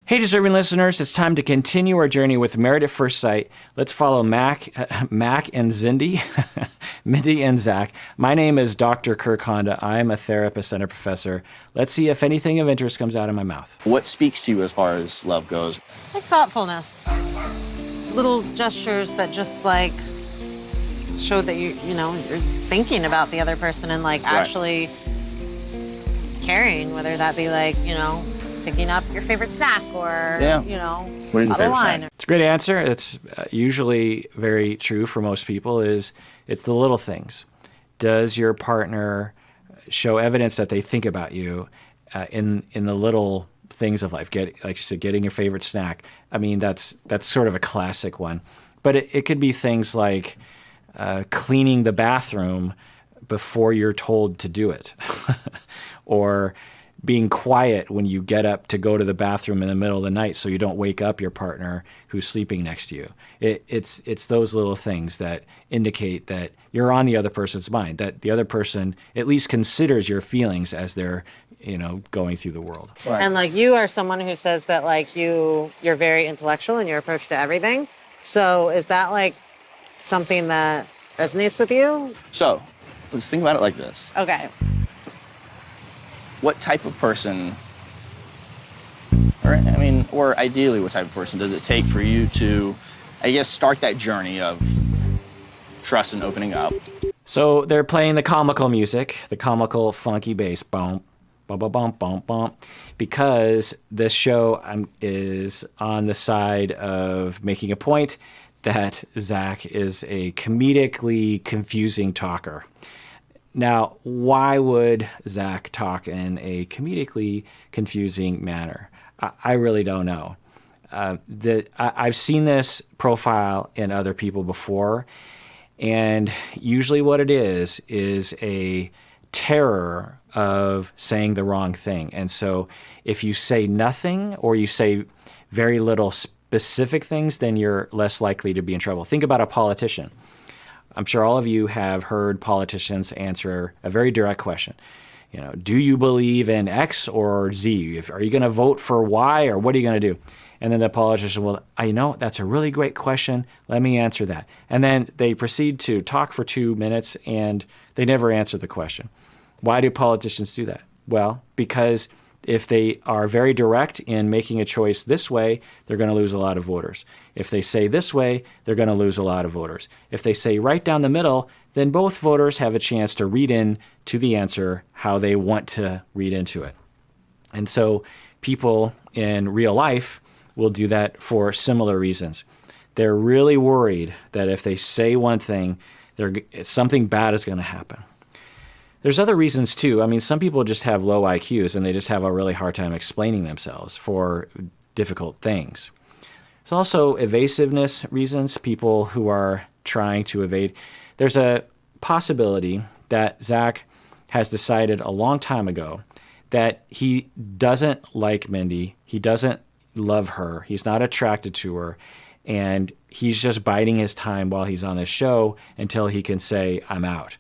Hey, deserving listeners, it's time to continue our journey with Married at First Sight. Let's follow Mac and Zindy, Mindy and Zach. My name is Dr. Kirk Honda. I'm a therapist and a professor. Let's see if anything of interest comes out of my mouth. What speaks to you as far as love goes? Like thoughtfulness. Little gestures that just like show that you're thinking about the other person and like actually caring, whether that be like, picking up your favorite snack or, What is your favorite wine. snack? It's a great answer. It's usually very true for most people. It's the little things. Does your partner show evidence that they think about you in the little things of life? Like you said, getting your favorite snack. I mean, that's sort of a classic one. But it could be things like cleaning the bathroom before you're told to do it, or being quiet when you get up to go to the bathroom in the middle of the night so you don't wake up your partner who's sleeping next to you. It's those little things that indicate that you're on the other person's mind, that the other person at least considers your feelings as they're going through the world. Right. And like you are someone who says that like you're very intellectual in your approach to everything. So is that like something that resonates with you? So, let's think about it like this. Okay. What type of person, or ideally what type of person does it take for you to, start that journey of trust and opening up? So they're playing the comical music, the comical funky bass, bump, bump, bump, bump, bump, bump, because this show is on the side of making a point that Zach is a comedically confusing talker. Now, why would Zach talk in a comedically confusing manner? I really don't know. I've seen this profile in other people before, and usually what it is a terror of saying the wrong thing. And so if you say nothing or you say very little specific things, then you're less likely to be in trouble. Think about a politician. I'm sure all of you have heard politicians answer a very direct question. Do you believe in X or Z? Are you going to vote for Y, or what are you going to do? And then the politician will, that's a really great question. Let me answer that. And then they proceed to talk for 2 minutes and they never answer the question. Why do politicians do that? Well, because if they are very direct in making a choice this way, they're going to lose a lot of voters. If they say this way, they're going to lose a lot of voters. If they say right down the middle, then both voters have a chance to read in to the answer how they want to read into it. And so people in real life will do that for similar reasons. They're really worried that if they say one thing, something bad is going to happen. There's other reasons too. Some people just have low IQs and they just have a really hard time explaining themselves for difficult things. There's also evasiveness reasons, people who are trying to evade. There's a possibility that Zach has decided a long time ago that he doesn't like Mindy, he doesn't love her, he's not attracted to her, and he's just biding his time while he's on this show until he can say, I'm out.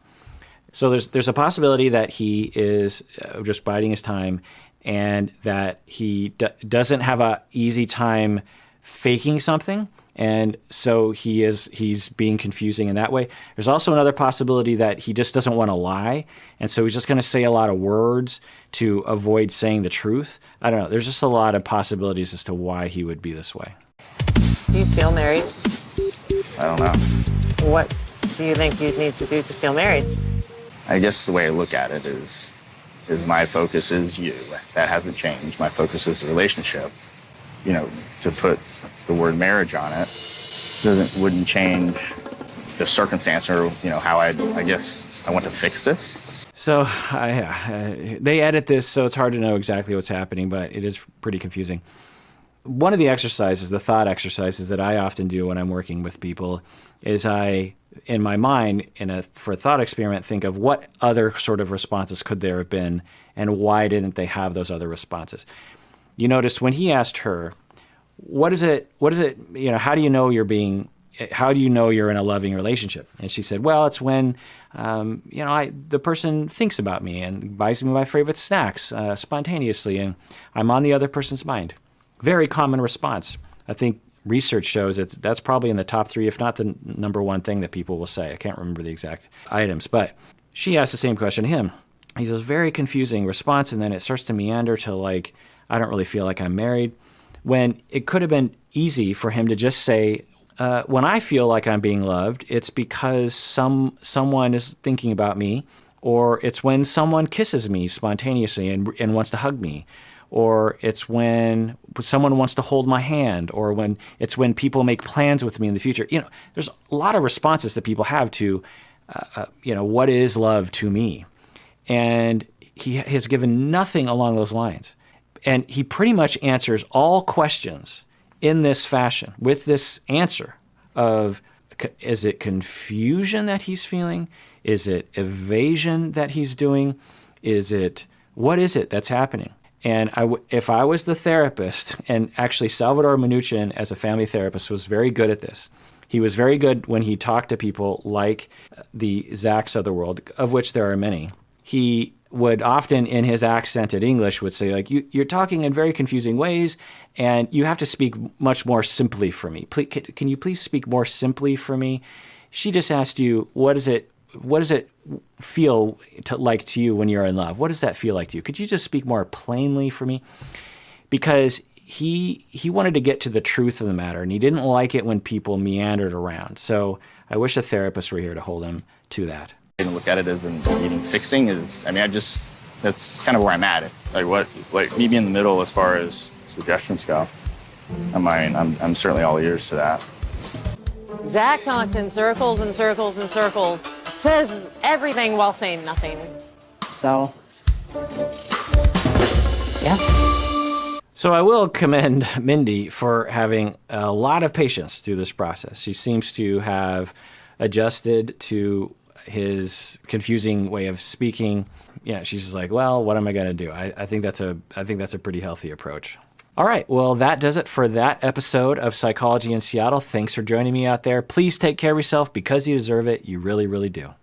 So there's a possibility that he is just biding his time and that he doesn't have an easy time faking something, and so he's being confusing in that way. There's also another possibility that he just doesn't want to lie, and so he's just going to say a lot of words to avoid saying the truth. I don't know. There's just a lot of possibilities as to why he would be this way. Do you feel married? I don't know. What do you think you need to do to feel married? I guess the way I look at it is my focus is you. That hasn't changed. My focus is the relationship. To put the word marriage on it wouldn't change the circumstance or, how I want to fix this. So they edit this, so it's hard to know exactly what's happening, but it is pretty confusing. One of the exercises, the thought exercises that I often do when I'm working with people is in my mind, for a thought experiment, think of what other sort of responses could there have been and why didn't they have those other responses. You noticed when he asked her, what is it, how do you know you're in a loving relationship? And she said, well, it's when, the person thinks about me and buys me my favorite snacks spontaneously and I'm on the other person's mind. Very common response. I think research shows that's probably in the top 3, if not the number 1 thing that people will say. I can't remember the exact items, but she asked the same question to him. He says, very confusing response, and then it starts to meander to like, I don't really feel like I'm married, when it could have been easy for him to just say, when I feel like I'm being loved, it's because someone is thinking about me, or it's when someone kisses me spontaneously and wants to hug me, or it's when someone wants to hold my hand, or when people make plans with me in the future. There's a lot of responses that people have to, what is love to me? And he has given nothing along those lines. And he pretty much answers all questions in this fashion, with this answer of, is it confusion that he's feeling? Is it evasion that he's doing? What is it that's happening? And if I was the therapist, and actually Salvador Minuchin as a family therapist was very good at this. He was very good when he talked to people like the Zachs of the world, of which there are many. He would often, in his accented English, would say, like, you're talking in very confusing ways, and you have to speak much more simply for me. Can you please speak more simply for me? She just asked you, what does it feel like to you when you're in love? What does that feel like to you? Could you just speak more plainly for me? Because he wanted to get to the truth of the matter, and he didn't like it when people meandered around. So I wish a therapist were here to hold him to that. And look at it as needing fixing that's kind of where I'm at. Like meet me in the middle as far as suggestions go. I'm certainly all ears to that. Zach talks in circles and circles and circles, says everything while saying nothing. So, yeah. So I will commend Mindy for having a lot of patience through this process. She seems to have adjusted to his confusing way of speaking. She's just like, well, what am I going to do? I think that's a pretty healthy approach. All right, well, that does it for that episode of Psychology in Seattle. Thanks for joining me out there. Please take care of yourself because you deserve it. You really, really do.